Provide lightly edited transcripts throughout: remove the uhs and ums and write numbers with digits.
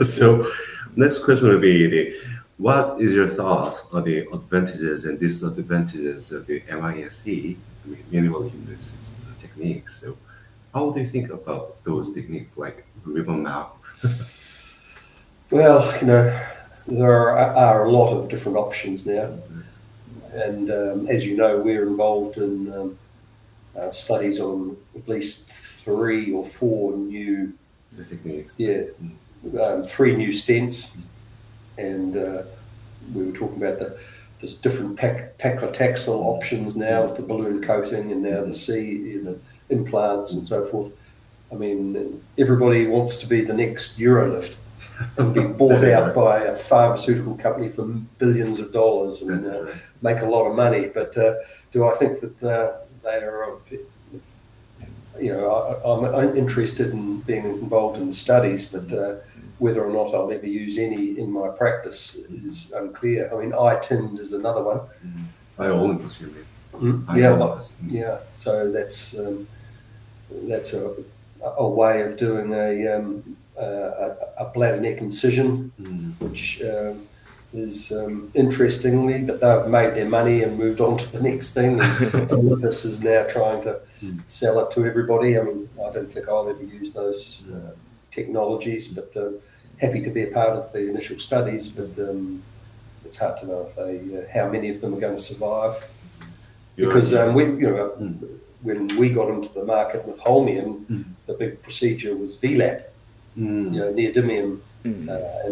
So next question would be what is your thoughts on the advantages and disadvantages of the MIST, minimal invasive techniques? So how do you think about those techniques like ribbon map? Well, there are a lot of different options now. And as you know, we're involved in studies on at least 3 or 4 new techniques. Yeah, 3 new stents. And we were talking about there's different paclitaxel options now with the balloon coating and now the implants and so forth. I mean, everybody wants to be the next Eurolift and be bought out by a pharmaceutical company for billions of dollars and make a lot of money. But do I think that they are, I'm interested in being involved in the studies, but whether or not I'll ever use any in my practice is unclear. I mean, iTind is another one. I own this, you mean? Yeah. So that's a way of doing a bladder neck incision, which is interestingly, but they've made their money and moved on to the next thing. And Olympus is now trying to sell it to everybody. I mean, I don't think I'll ever use those technologies, but happy to be a part of the initial studies. But it's hard to know if how many of them are going to survive, because when we got into the market with Holmium, the big procedure was VLAP, neodymium, and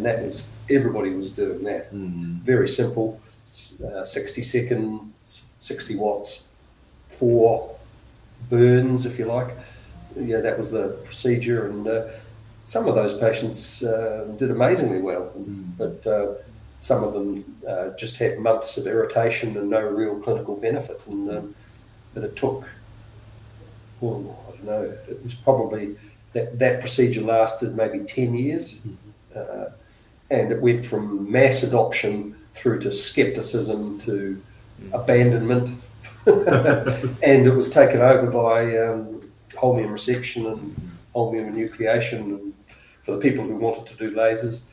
that was everybody was doing that. Very simple, 60 seconds, 60 watts, 4 burns, if you like. Yeah, that was the procedure, and some of those patients did amazingly well, but some of them just had months of irritation and no real clinical benefit, and but it took. Well, I don't know, it was probably that procedure lasted maybe 10 years, and it went from mass adoption through to skepticism to abandonment, and it was taken over by holmium resection and holmium enucleation and for the people who wanted to do lasers.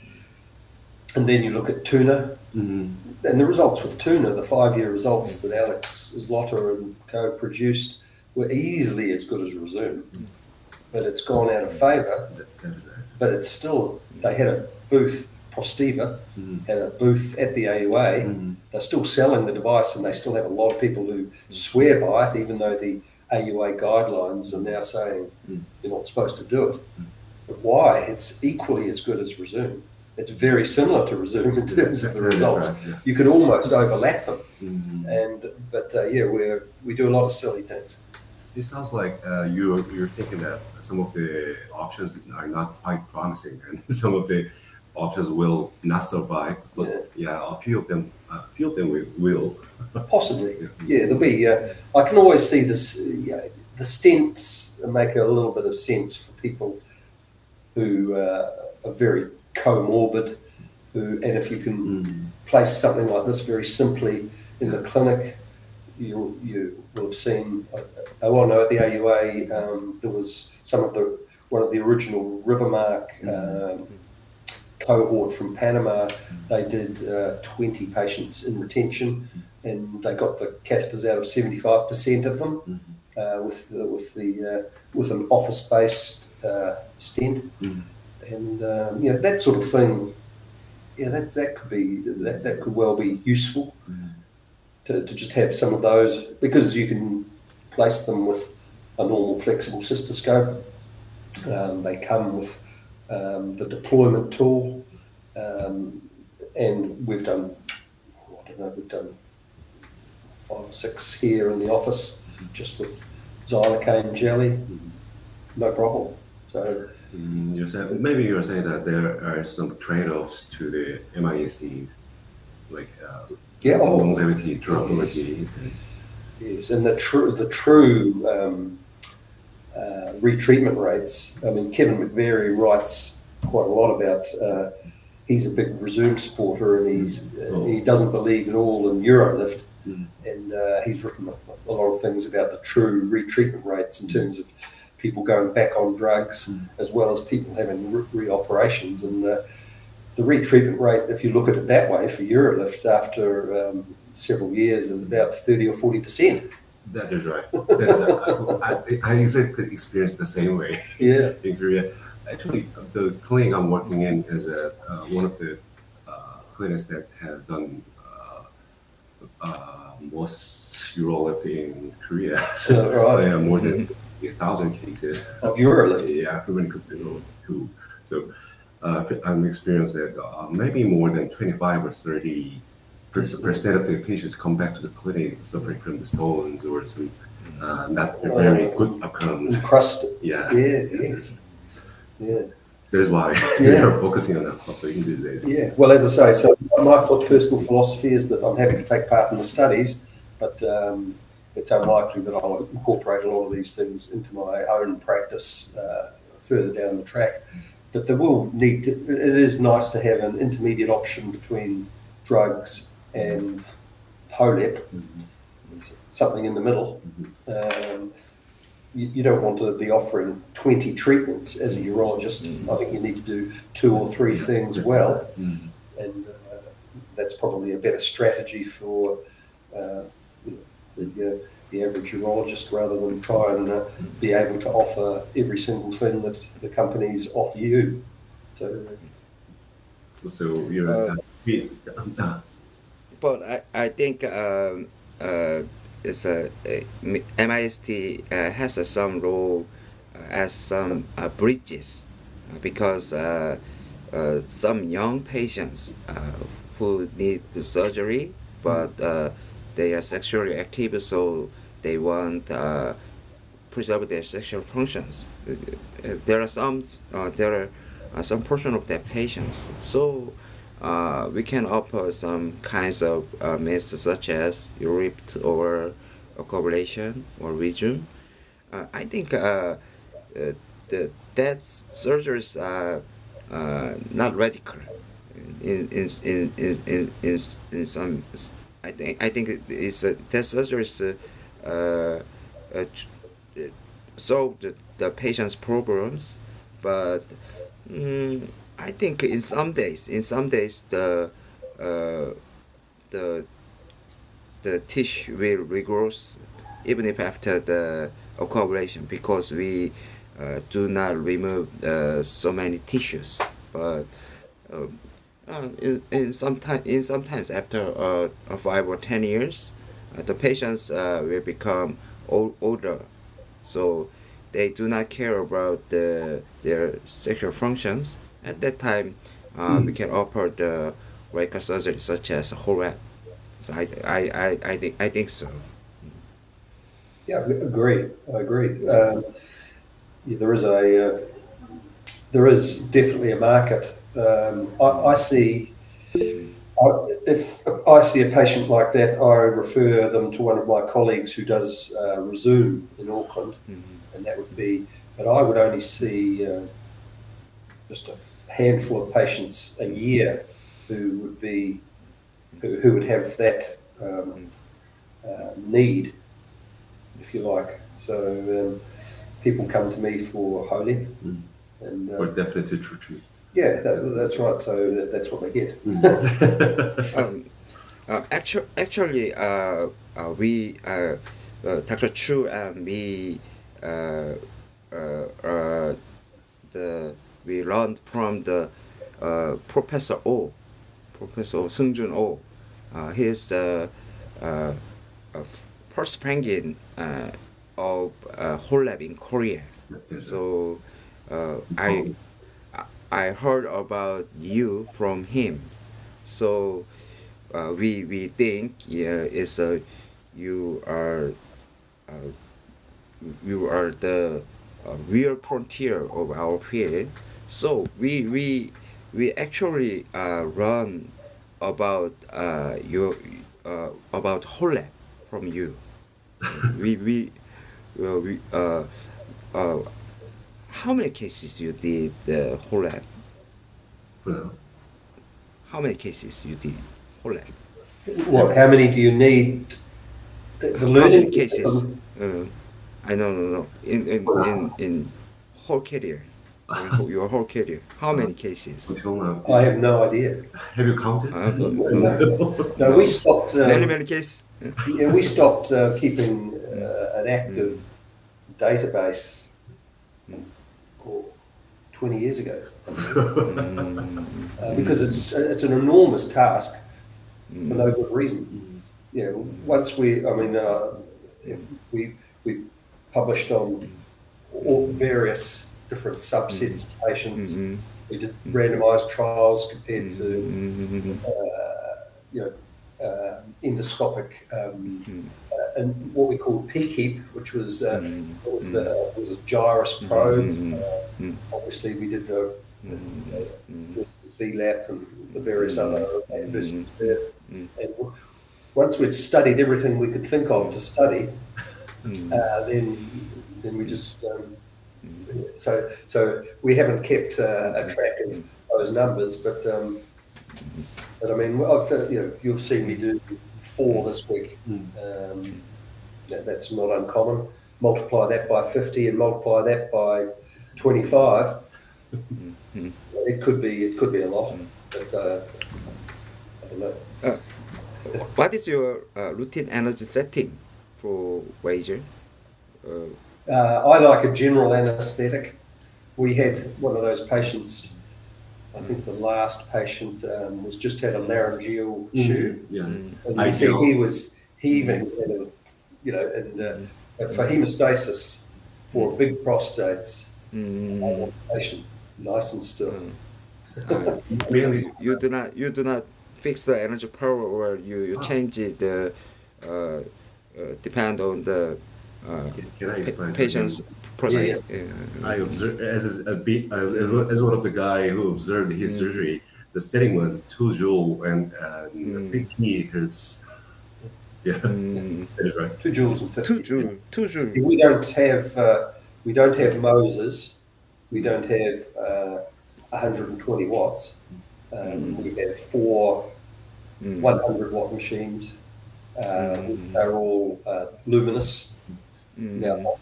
And then you look at tuna, and the results with tuna, the 5-year results that Alex Zlotter and co produced, were easily as good as Resume, but it's gone out of favour. But it's still, they had a booth, Prostiva, had a booth at the AUA. They're still selling the device, and they still have a lot of people who swear by it, even though the AUA guidelines are now saying you're not supposed to do it. But why? It's equally as good as Resume. It's very similar to Resume in terms of the results. You could almost overlap them, but we do a lot of silly things. It sounds like you're thinking that some of the options are not quite promising, and some of the options will not survive. But a few of them will. Possibly, there'll be. I can always see this. The stents make a little bit of sense for people who are very comorbid, and if you can place something like this very simply in the clinic. You will have seen. At the AUA, there was one of the original Rivermark cohort from Panama. They did 20 patients in retention, and they got the catheters out of 75% of them with an office-based stent, and that sort of thing. That could well be useful. To just have some of those, because you can place them with a normal flexible cystoscope. They come with the deployment tool, and we've done 5 or 6 here in the office, just with xylocaine jelly, no problem. So you're saying that there are some trade-offs to the MISTs, like longevity, durability. Yes, and the true retreatment rates. I mean, Kevin McVeary writes quite a lot about. He's a big Resume supporter, and he doesn't believe at all in Eurolift, and he's written a lot of things about the true retreatment rates in terms of people going back on drugs, as well as people having reoperations. And the retreatment rate, if you look at it that way, for UroLift after several years is about 30 or 40%. That is right. That is right. I exactly experienced the same way. Yeah. In Korea. Actually, the clinic I'm working in is one of the clinics that have done most UroLift in Korea. So, right. Yeah, more than 1,000 cases of UroLift. Yeah, when it comes to too. So I'm experienced that maybe more than 25 or 30% of the patients come back to the clinic suffering from the stones or some not very good outcomes. Crusted. Yeah. Yes. Yeah. That's why we are focusing on that in these days. Yeah. Well, as I say, so my personal philosophy is that I'm happy to take part in the studies, but it's unlikely that I'll incorporate a lot of these things into my own practice further down the track. But there will need to, it is nice to have an intermediate option between drugs and HOLEP, something in the middle. You don't want to be offering 20 treatments as a urologist. I think you need to do 2 or 3 things well, and that's probably a better strategy for the average urologist, rather than try and be able to offer every single thing that the companies offer you. So you're but I think it's MIST has some role as some bridges, because some young patients who need the surgery, but they are sexually active, so they want preserve their sexual functions. There are some portion of their patients, so we can offer some kinds of methods such as Europe or coagulation or region. I think that surgeries are not radical in some. I think it's that surgeries solve the patient's problems, but I think in some days the tissue will regrowth even if after the coagulation, because we do not remove so many tissues, but sometimes after 5 or 10 years, the patients will become older, so they do not care about their sexual functions. At that time, we can offer the radical surgery such as HOLEP. So I think so. Yeah, I agree. There is definitely a market. I see. If I see a patient like that, I refer them to one of my colleagues who does Resume in Auckland, and that would be. But I would only see just a handful of patients a year who would have that need, if you like. So people come to me for HOLEP, and definitely true. Yeah, that's right. So that's what they get. Actually, we Dr. Chu and me we learned from the Professor Seung-Jun Oh. He is the first penguin of HOLEP in Korea. So I heard about you from him. So we think you are the real frontier of our field. So we actually run about about HOLEP from you. How many cases you did HOLEP? How many cases you did HOLEP? What? How many do you need? How many cases? I no. In whole career. in your whole career? How many cases? I have no idea. Have you counted? No, we stopped. Many cases. Yeah, we stopped keeping an active database 20 years ago because it's an enormous task for no good reason. You know, once we published on all various different subsets of patients. We did randomized trials compared to endoscopic and what we called PKEEP, which was was a gyrus probe. Obviously, we did the VLAP and the various other adversities there. And once we'd studied everything we could think of to study, then we just so we haven't kept a track of those numbers, but I mean, you'll see me do 4 this week. That's not uncommon. Multiply that by 50 and multiply that by 25. It could be a lot, but I don't know. What is your routine energy setting for wager? I like a general anaesthetic. We had one of those patients. I think the last patient was just had a laryngeal tube, and you see he was heaving, but for hemostasis for big prostates, I want the patient nice and still. Really, you do not fix the energy power, or you change it. Depend on the patient's prostate. I observed as one of the guy who observed his surgery. The setting was 2 joules, and I think he has. That is right. 2 joules and 50. 2 joules. We don't have Moses. We don't have 120 watts. We have 4 100-watt machines. They're all luminous. Now,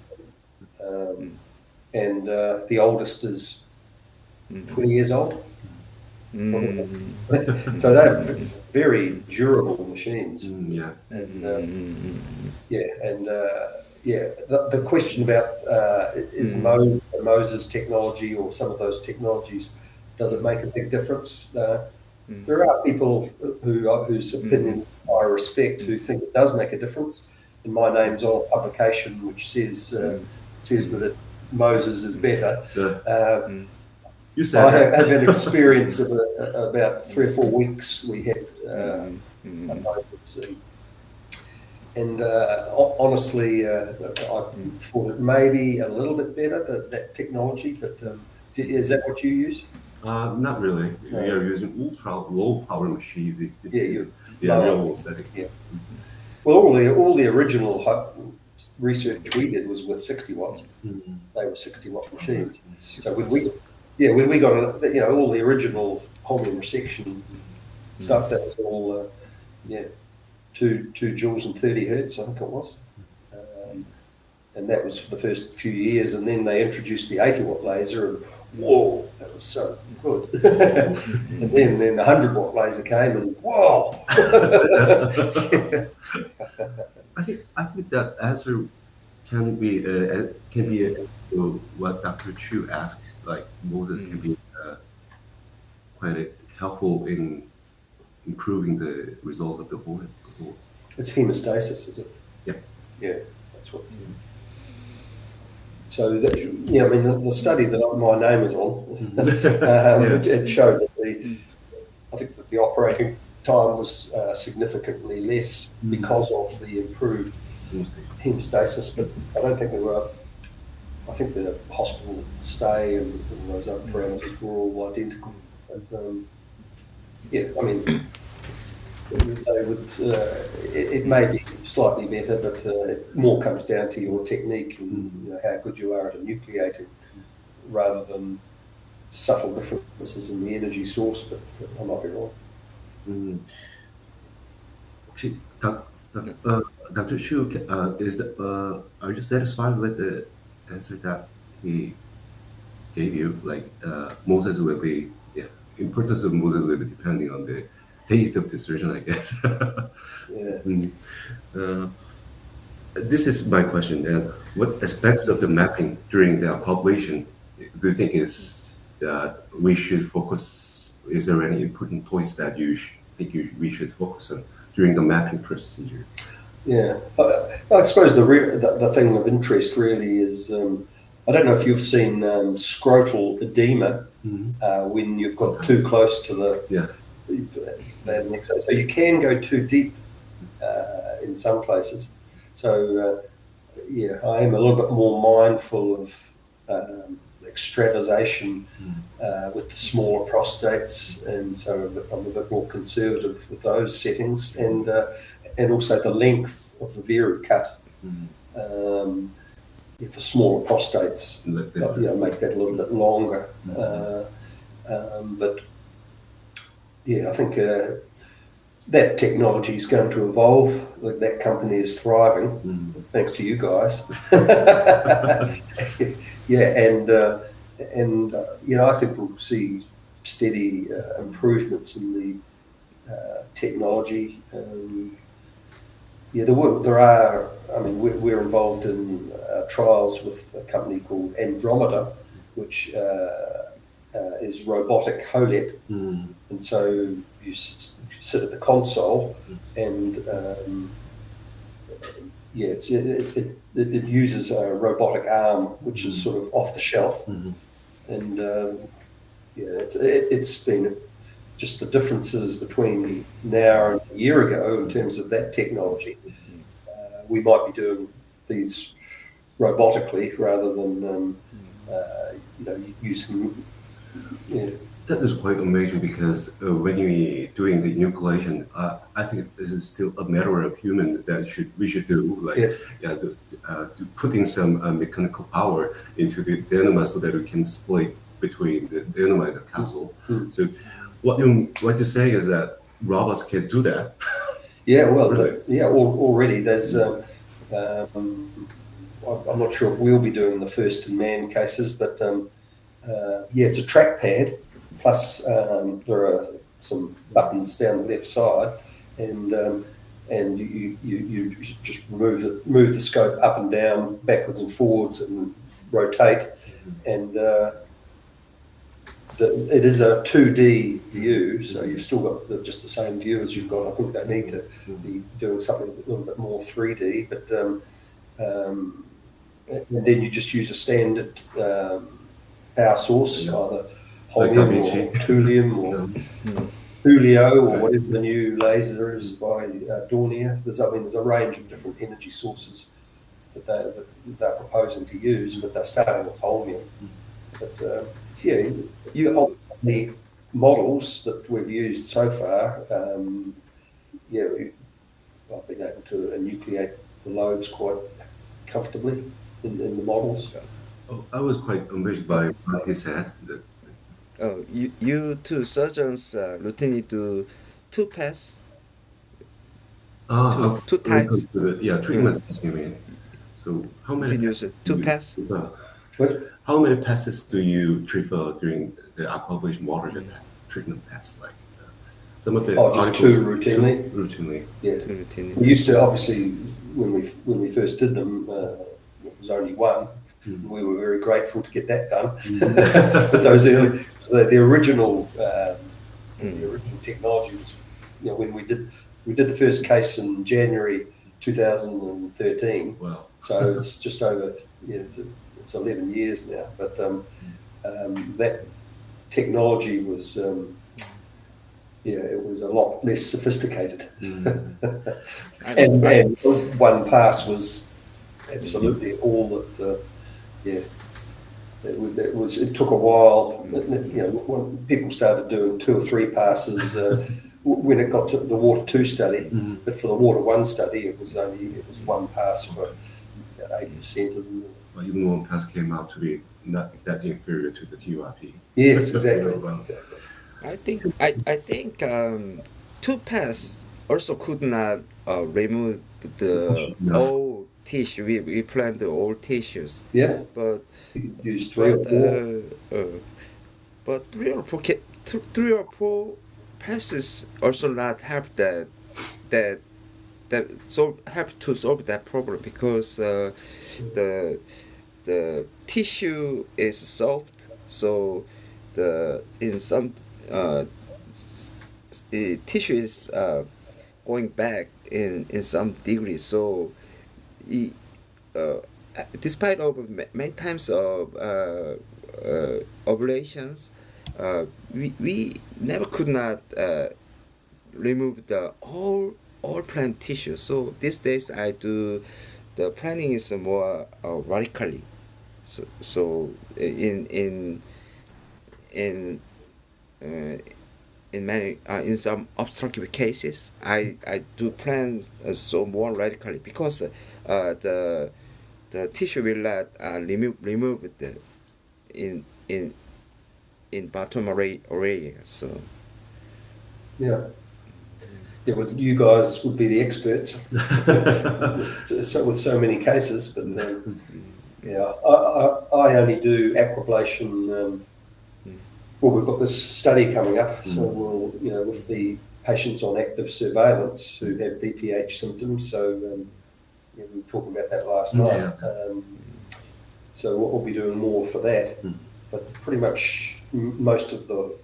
and the oldest is 20 years old. So they're very durable machines. The question about is Moses technology or some of those technologies, does it make a big difference? There are people whose opinion I respect who think it does make a difference. And my name's on a publication which says that Moses is better. You said I have an experience of about 3 or 4 weeks. We had a Moses, and honestly, I thought it may be a little bit better that technology. But is that what you use? Not really. We are using ultra low power machines. Real setting. Well, all the original research we did was with 60 watts. They were 60-watt machines. So when we got all the original holmium resection stuff, that was all 2 joules and 30 hertz, I think it was. And that was for the first few years, and then they introduced the 80-watt laser, and whoa, that was so good. And then the 100-watt laser came, and whoa. I think that answer can be what Dr. Chu asked. Like Moses can be quite helpful in improving the results of the whole. It's hemostasis, is it? Yeah, that's what. So the study that my name is on, it showed that I think that the operating time was significantly less because of the improved hemostasis, but I don't think there were. I think the hospital stay and all those other parameters were all identical. But I mean, they would. It may be slightly better, but it more comes down to your technique and how good you are at enucleating, rather than subtle differences in the energy source. But I might be wrong. Dr. Chu, are you satisfied with the answer that he gave you, like Moses will be, importance of Moses will be depending on the taste of the surgeon, I guess. This is my question. What aspects of the mapping during the population do you think is that we should focus? Is there any important points that you think we should focus on during the mapping procedure? Yeah, I suppose the thing of interest really is, I don't know if you've seen scrotal edema when you've got too close to the next. So you can go too deep in some places. So I am a little bit more mindful of extravasation with the smaller prostates, and so I'm a bit more conservative with those settings, and also the length of the Veru cut. For smaller prostates, make that a little bit longer. But I think that technology is going to evolve. That company is thriving, thanks to you guys. I think we'll see steady improvements in the technology. There are. I mean, we're involved in trials with a company called Andromeda, which is robotic HOLEP, and so you sit at the console, and it uses a robotic arm, which is sort of off the shelf, and it's been just the differences between now and a year ago in terms of that technology. We might be doing these robotically rather than using. That is quite amazing, because when you're doing the enucleation, I think this is still a matter of human that we should do, to put in some mechanical power into the enema so that we can split between the enema and the capsule. So what you say is that robots can do that. Already there's. I'm not sure if we'll be doing the first in man cases, but it's a trackpad. Plus, there are some buttons down the left side, and you just move the scope up and down, backwards and forwards, and rotate. And it is a 2D view, so you've still got just the same view as you've got. I think they need to be doing something a little bit more 3D, but and then you just use a standard power source, either holmium or thulium or Julio or whatever the new laser is by Dornier. There's a range of different energy sources that they're proposing to use, but they're starting with holmium. But the models that we've used so far, I've been able to enucleate the lobes quite comfortably in the models. I was quite amazed by what he said. You two surgeons routinely do two passes? Two times? Treatment, you mean. So how many? To use two passes? How many passes do you prefer during the aquablation water treatment pass? Like some of the just two routinely. Routinely. Yeah. Two routinely. We used to, obviously, when we first did them, it was only one. We were very grateful to get that done. But those early, the original technology was, when we did the first case in January 2013. Wow! So it's just over. It's 11 years now. But that technology was, it was a lot less sophisticated. and one pass was absolutely all that. It took a while. When people started doing 2 or 3 passes when it got to the Water 2 study, but for the Water 1 study, it was one pass for 80% of them. Well, even one pass came out to be not that inferior to the TURP. Yes, exactly. I think 2 pass also could not remove the all tissue. We planned all tissues. Yeah. But Use 3 or 4. But 3 or 4 passes also not help that so help to solve that problem, because the tissue is soft, so in some tissue is going back in some degree. So despite of many times of operations, we never could not remove the all plant tissue. So these days I do the planning is more radically. So in many in some obstructive cases, I do plan so more radically, because the tissue will not remove the in bottom area. So yeah, well, you guys would be the experts with so many cases, but yeah, I only do aquablation. Well, we've got this study coming up, so we'll, with the patients on active surveillance who have BPH symptoms. So we were talking about that last night. So we'll be doing more for that. But pretty much most of the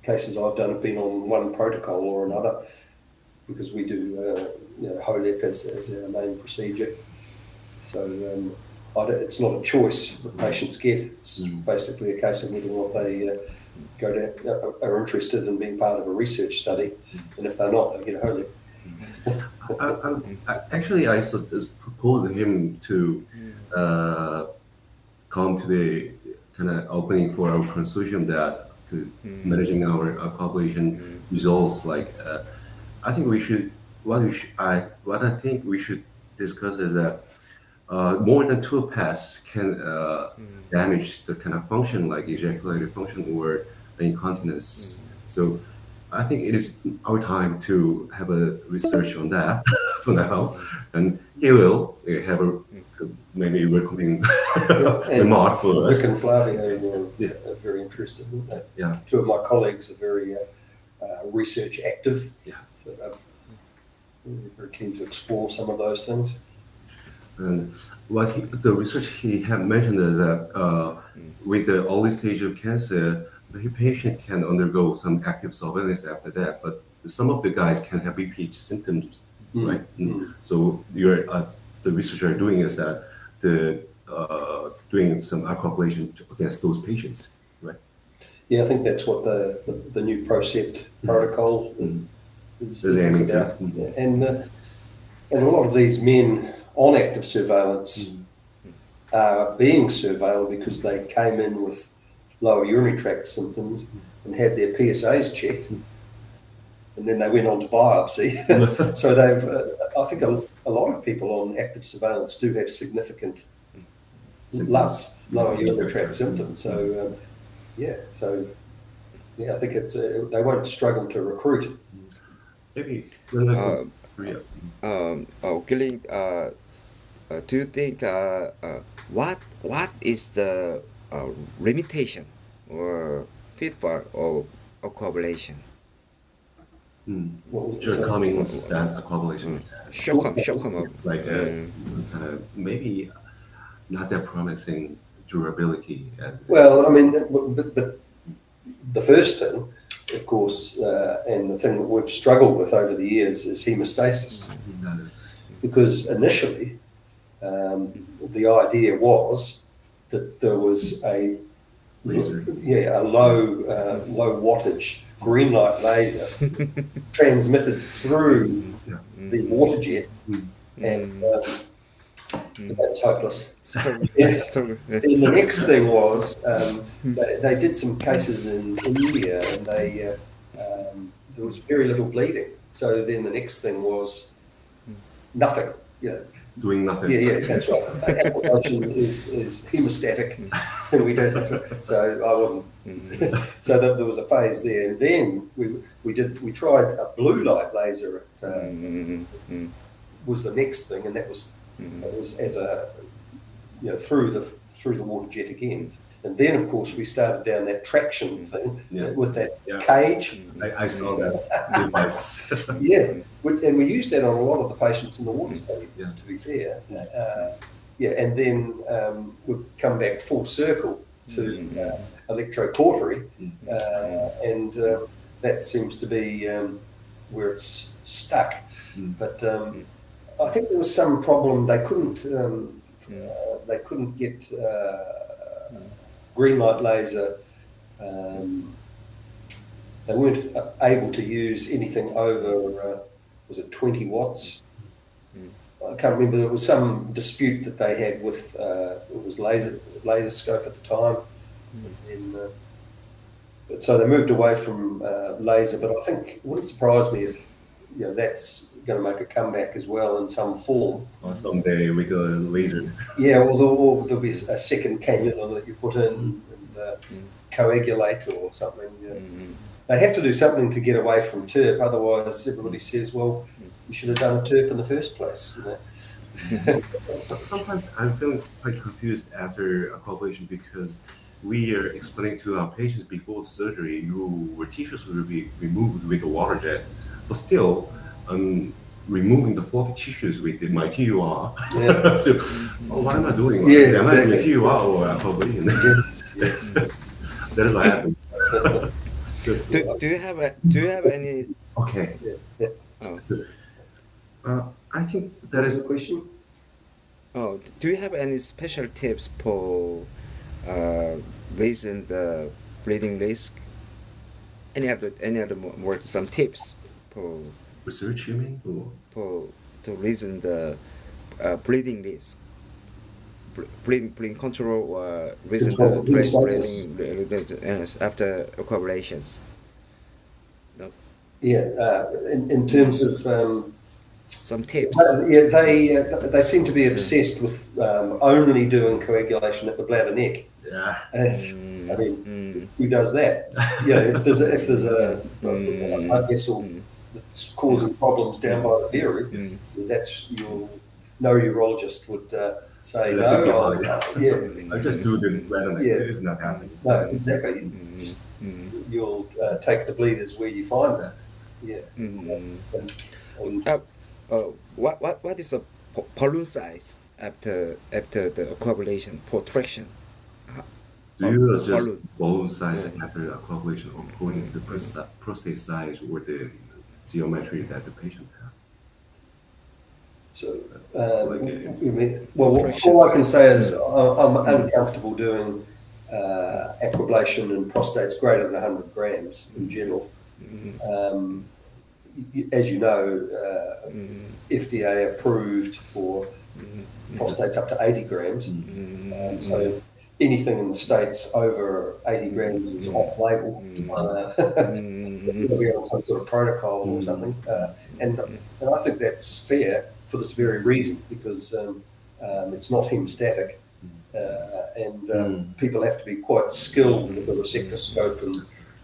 cases I've done have been on one protocol or another, because we do HOLEP as our main procedure. So it's not a choice that patients get. It's basically a case of whether or not they are interested in being part of a research study, and if they're not, they get a HOLEP. Actually, I proposed him to come to the kind of opening for our consortium that managing our collaboration results. Like, I think we should. What I think we should discuss is that more than 2 paths can damage the kind of function, like ejaculatory function or incontinence. So I think it is our time to have a research on that for now, and he will have a maybe welcoming remark for us. Rick and Flavio are very interested in that. Yeah. 2 of my colleagues are very research active. Yeah. So they're very keen to explore some of those things. And the research he had mentioned is that with the early stage of cancer, the patient can undergo some active surveillance after that, but some of the guys can have BPH symptoms, right? So the research you're doing is that doing some aquablation against those patients, right? Yeah, I think that's what the new PROCEPT protocol is about. And a lot of these men on active surveillance are being surveilled because they came in with lower urinary tract symptoms and had their PSAs checked, and then they went on to biopsy. So they've, I think a lot of people on active surveillance do have significant lower urinary tract symptoms. So I think it's they won't struggle to recruit. Maybe. Gilling, do you think what is the limitation or pitfall of aquablation? Shortcoming with that aquablation. Shortcoming. Like kind of maybe not that promising durability. Well, I mean, but the first thing, of course, and the thing that we've struggled with over the years is hemostasis. Because initially, the idea was that there was a low wattage green light laser transmitted through the water jet, and that's hopeless. Then the next thing was they did some cases in India, and there was very little bleeding. So then the next thing was nothing. Doing nothing. Yeah, that's right. Aquablation is hemostatic, and we don't. So I wasn't. So there was a phase there, and then we tried a blue light laser at was the next thing, and that was as a through the water jet again. And then, of course, we started down that traction thing with that cage. I saw that device. And we used that on a lot of the patients in the water study, to be fair. And then we've come back full circle to electrocautery, and that seems to be where it's stuck. But I think there was some problem. They couldn't get green light laser. They weren't able to use anything over, was it 20 watts? I can't remember. There was some dispute that they had with it was laser scope at the time. But so they moved away from laser. But I think it wouldn't surprise me if that's going to make a comeback as well in some form. Or someday we go laser. Yeah, or there'll be a second cannula that you put in and coagulate or something. They have to do something to get away from TERP. Otherwise, everybody says, well, you should have done a TERP in the first place. Sometimes I'm feeling quite confused after a coagulation because we are explaining to our patients before the surgery, your tissues will be removed with the water jet, but still, removing the floppy tissues with my TUR. So, what am I doing? Am I doing TUR or a coagulation? That is what happens. Do you have any? Okay. I think that is a question. Oh, do you have any special tips for raising the bleeding risk? Any other more some tips for research? You mean? For to reason the bleeding risk, bleeding control or reason the bleeding after coagulations. No. Yeah, in terms of some tips. They seem to be obsessed with only doing coagulation at the bladder neck. Yeah. I mean, who does that? If there's a blood vessel that's causing problems down by the dairy, that's your urologist would say no. I just do the bladder neck. It is not happening. No, exactly. You'll take the bleeders where you find them. What is a balloon size after the coagulation for traction? Do you adjust balloon size after a coagulation according to the prostate size or the geometry that the patient has? So, all I can say is I'm uncomfortable doing aquablation in prostates greater than 100 grams in general. As you know, FDA approved for prostates up to 80 grams. So anything in the States over 80 grams is off-label. It'll be on some sort of protocol or something. And I think that's fair for this very reason, because it's not hemostatic. And people have to be quite skilled with the resectoscope and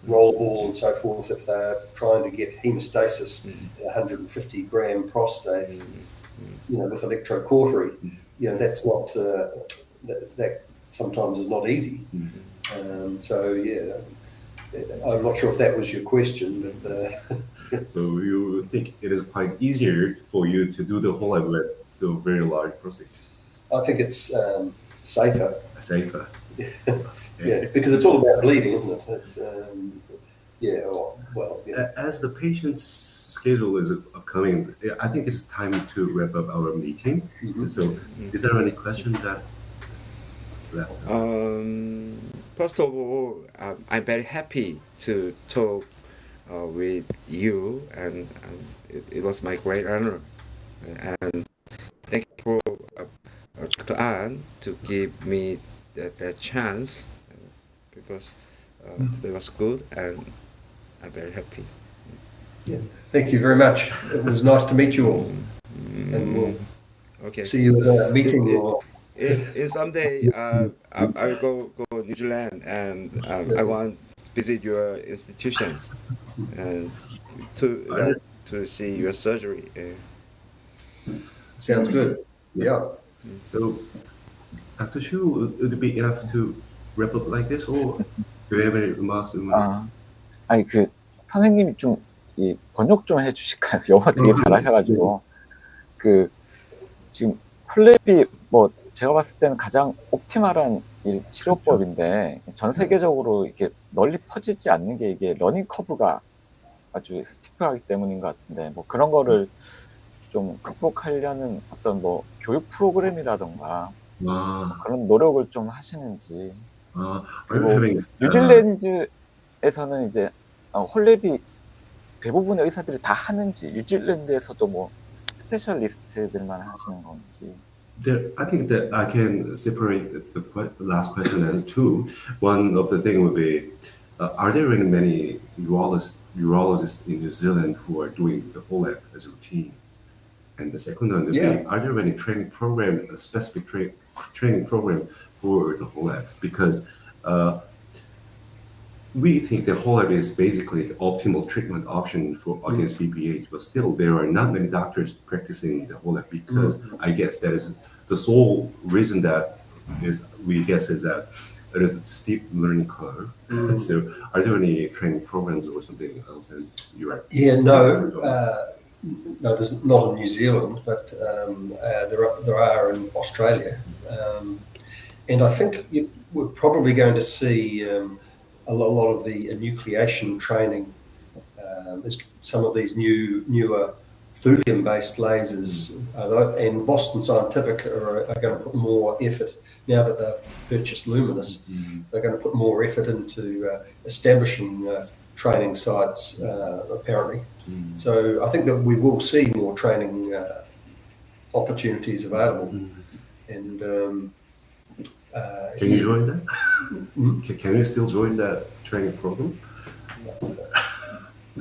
rollable and so forth if they're trying to get hemostasis in a 150 gram prostate, with electrocautery. That's not that sometimes is not easy. I'm not sure if that was your question, but so you think it is quite easier for you to do the whole with the very large prostate? I think it's safer. Safer. Yeah, because it's all about bleeding, isn't it? It's, As the patient's schedule is upcoming, I think it's time to wrap up our meeting. So, is there any question that left? First of all, I'm very happy to talk with you, and it was my great honor. And thank you for Dr. Ann to give me that chance, because today was good and I'm very happy. Yeah, thank you very much. It was nice to meet you all. And we'll see you at a meeting. In someday, I will go New Zealand, and I want to visit your institutions and to see your surgery. Sounds good. Yeah. So, Dr. Shu, would it be enough to wrap up like this, or do you have any remarks? 아니 선생님이 좀 이 번역 좀 해주실까요? 영어 되게 잘하셔가지고 지금 홀랩이 뭐 제가 봤을 때는 가장 옵티멀한 이 치료법인데 전 세계적으로 이렇게 널리 퍼지지 않는 게 이게 러닝 커브가 아주 스티프하기 때문인 것 같은데 뭐 그런 거를 좀 극복하려는 어떤 뭐 교육 프로그램이라던가 그런 노력을 좀 하시는지 그리고 뉴질랜드에서는 이제 홀랩이 대부분의 의사들이 다 하는지 뉴질랜드에서도 뭐 스페셜리스트들만 하시는 건지. I think that I can separate the last question into two. One of the things would be, are there really many urologists in New Zealand who are doing the whole lab as a routine? And the second one would be, are there any training program, a specific training program for the whole lab? Because we think the whole lab is basically the optimal treatment option for against BPH, but still there are not many doctors practicing the whole lab because I guess that is the sole reason that we guess is that there is a steep learning curve. So are there any training programs or something else that you are? Yeah, no, there's not in New Zealand, but there are in Australia, and I think we're probably going to see a lot of the enucleation training. Some of these newer thulium-based lasers, and Boston Scientific are going to put more effort now that they've purchased Luminous. They're going to put more effort into establishing training sites, apparently. So I think that we will see more training opportunities available. And can you join that? Can you still join that training program?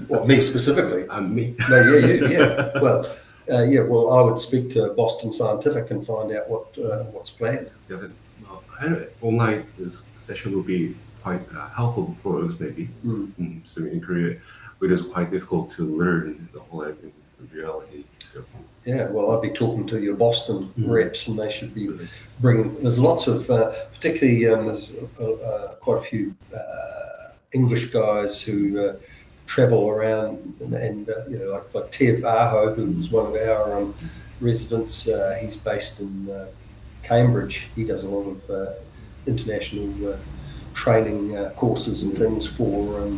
Well, me specifically? Me. No, yeah. Well, well, I would speak to Boston Scientific and find out what's planned. Online session will be quite helpful for us, maybe. So in Korea, it is quite difficult to learn the whole in reality. So. Yeah, well, I'd be talking to your Boston reps, and they should be bringing. There's lots of, particularly, there's quite a few English guys who travel around, and like Tev Aho, who's one of our residents. He's based in Cambridge. He does a lot of international training courses and things for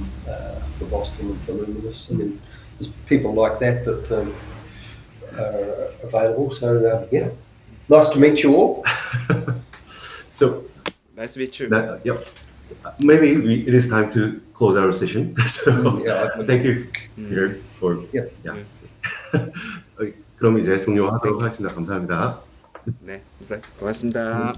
Boston and for Luminous. I mean, there's people like that are available. So yeah, nice to meet you all. So nice to meet you. Yep. Maybe it is time to close our session. So thank you here for 그럼 이제 종료하도록 하겠습니다. 감사합니다. 네, 고맙습니다.